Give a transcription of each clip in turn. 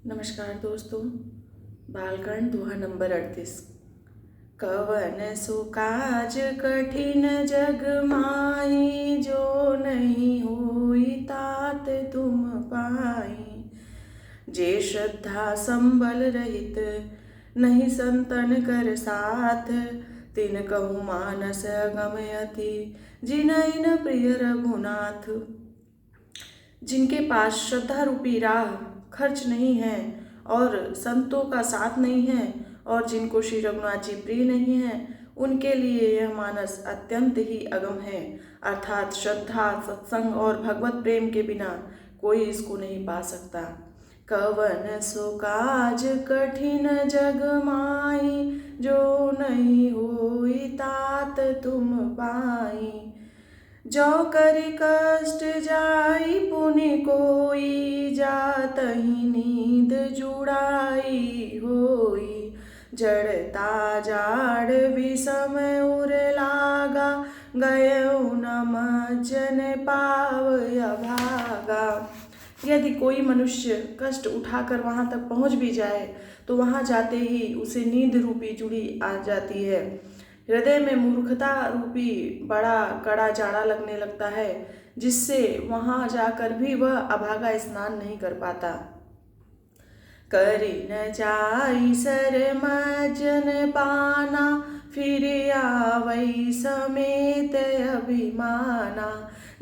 नमस्कार दोस्तों। बालकांड दोहा नंबर 38। कवन सो काज कठिन जग माही, जो नहीं होई तात तुम पाई। जे श्रद्धा संबल रहित नहीं संतन कर साथ, तिन कहूँ मानस गमयति जिनहि न प्रिय रघुनाथ। जिनके पास श्रद्धा रूपी राह खर्च नहीं है और संतों का साथ नहीं है और जिनको श्री रघुनाथ जी प्रिय नहीं है, उनके लिए यह मानस अत्यंत ही अगम है। अर्थात श्रद्धा, सत्संग और भगवत प्रेम के बिना कोई इसको नहीं पा सकता। कवन सो काज कठिन जग माही, जो नहीं होई तात तुम पाई। जो करि कष्ट जाई पुनि कोई, जातहि नींद जुड़ाई होई। जड़ता जाड़ विषम उर लागा, गयउ न मज्जन पावय भागा। यदि कोई मनुष्य कष्ट उठाकर वहाँ तक पहुँच भी जाए तो वहाँ जाते ही उसे नींद रूपी जुड़ी आ जाती है। हृदय में मूर्खता रूपी बड़ा कड़ा जाड़ा लगने लगता है, जिससे वहां जाकर भी वह अभागा स्नान नहीं कर पाता। करी न जाई सर मज्जन पाना, फिर आवई समेत अभिमाना।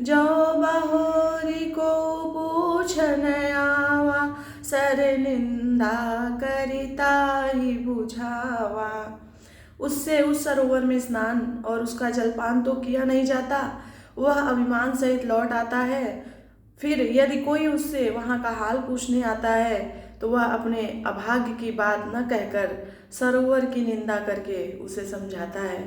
जो बहोरी को पूछन आवा, सर निंदा करिता ही बुझावा। उससे उस सरोवर में स्नान और उसका जलपान तो किया नहीं जाता, वह अभिमान सहित लौट आता है। फिर यदि कोई उससे वहाँ का हाल पूछने आता है तो वह अपने अभाग्य की बात न कहकर सरोवर की निंदा करके उसे समझाता है।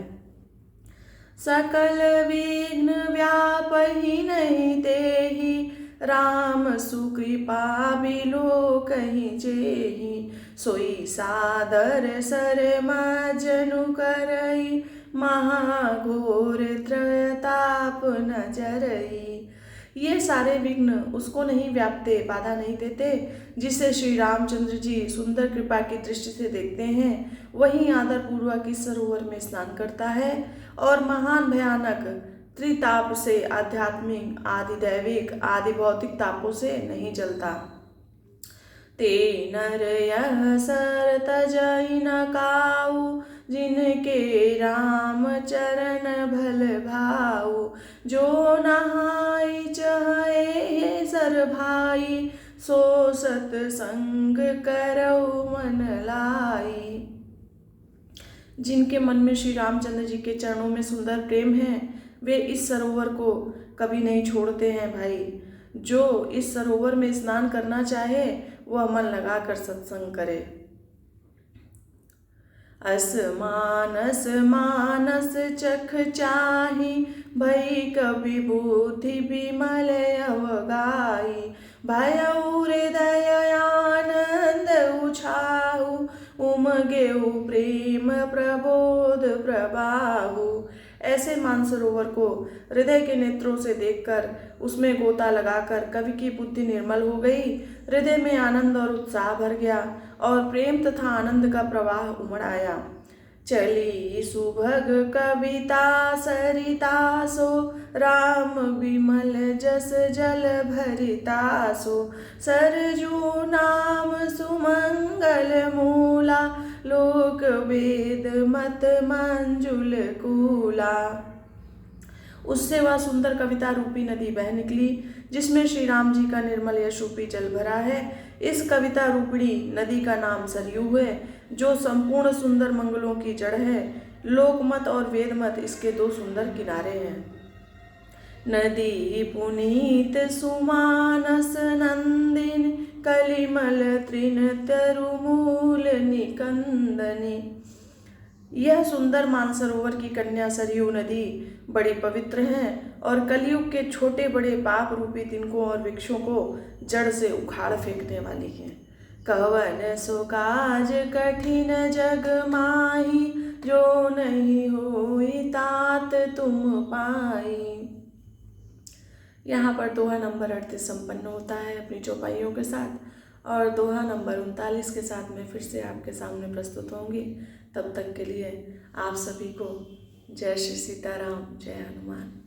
सकल विघ्न व्यापहि नहीं तेहि, राम सुकृपा बिलो कहीं जेहि। सोई सादर सर मज्जनु करई, महाघोर त्रयताप न जरई। ये सारे विघ्न उसको नहीं व्यापते, बाधा नहीं देते। जिसे श्री रामचंद्र जी सुंदर कृपा की दृष्टि से देखते हैं, वही आदर पूर्वक इस सरोवर में स्नान करता है और महान भयानक त्रिताप से, आध्यात्मिक, आदि दैविक, आदि भौतिक तापों से नहीं जलता। ते नर यह सर तजहि न काऊ, जिनके राम चरण भल भाऊ। जो नहाई चहे सर भाई, सो सतसंग करऊ मन लाई। जिनके मन में श्री रामचंद्र जी के चरणों में सुंदर प्रेम है, वे इस सरोवर को कभी नहीं छोड़ते हैं भाई। जो इस सरोवर में स्नान करना चाहे वह मन लगाकर सत्संग करे। अस मानस मानस चख चाही, भई कवि बुद्धि विमल अवगाई। भयउ हृदय आनंद उछाहु, उमगेहु प्रेम प्रबोध प्रबाहु। ऐसे मानसरोवर को हृदय के नेत्रों से देखकर, उसमें गोता लगाकर कवि की बुद्धि निर्मल हो गई, हृदय में आनंद और उत्साह भर गया और प्रेम तथा आनंद का प्रवाह उमड़ आया। चली सुभग कविता सरिता सो, राम विमल जस जल भरिता सो। सरजू नाम सुमंगल मूला, लोक वेद मत मंजुल कूला। उससे वह सुंदर कविता रूपी नदी बह निकली, जिसमें श्री राम जी का निर्मल यश रूपी जल भरा है। इस कविता रूपिणी नदी का नाम सरयू है, जो संपूर्ण सुंदर मंगलों की जड़ है। लोकमत और वेदमत इसके दो सुंदर किनारे हैं। नदी पुनीत सुमानस नंदिन, कलिमल तृण तरुमूल निकंदनी। यह सुंदर मानसरोवर की कन्या सरयू नदी बड़ी पवित्र है और कलयुग के छोटे बड़े पाप रूपी तिनकों और वृक्षों को जड़ से उखाड़ फेंकने वाली है। कवन सो काज कठिन जग माही, जो नहीं होई तात तुम पाई। यहाँ पर दोहा नंबर 38 संपन्न होता है अपनी चौपाइयों के साथ। और दोहा नंबर 39 के साथ में फिर से आपके सामने प्रस्तुत होंगी। तब तक के लिए आप सभी को जय श्री सीताराम, जय हनुमान।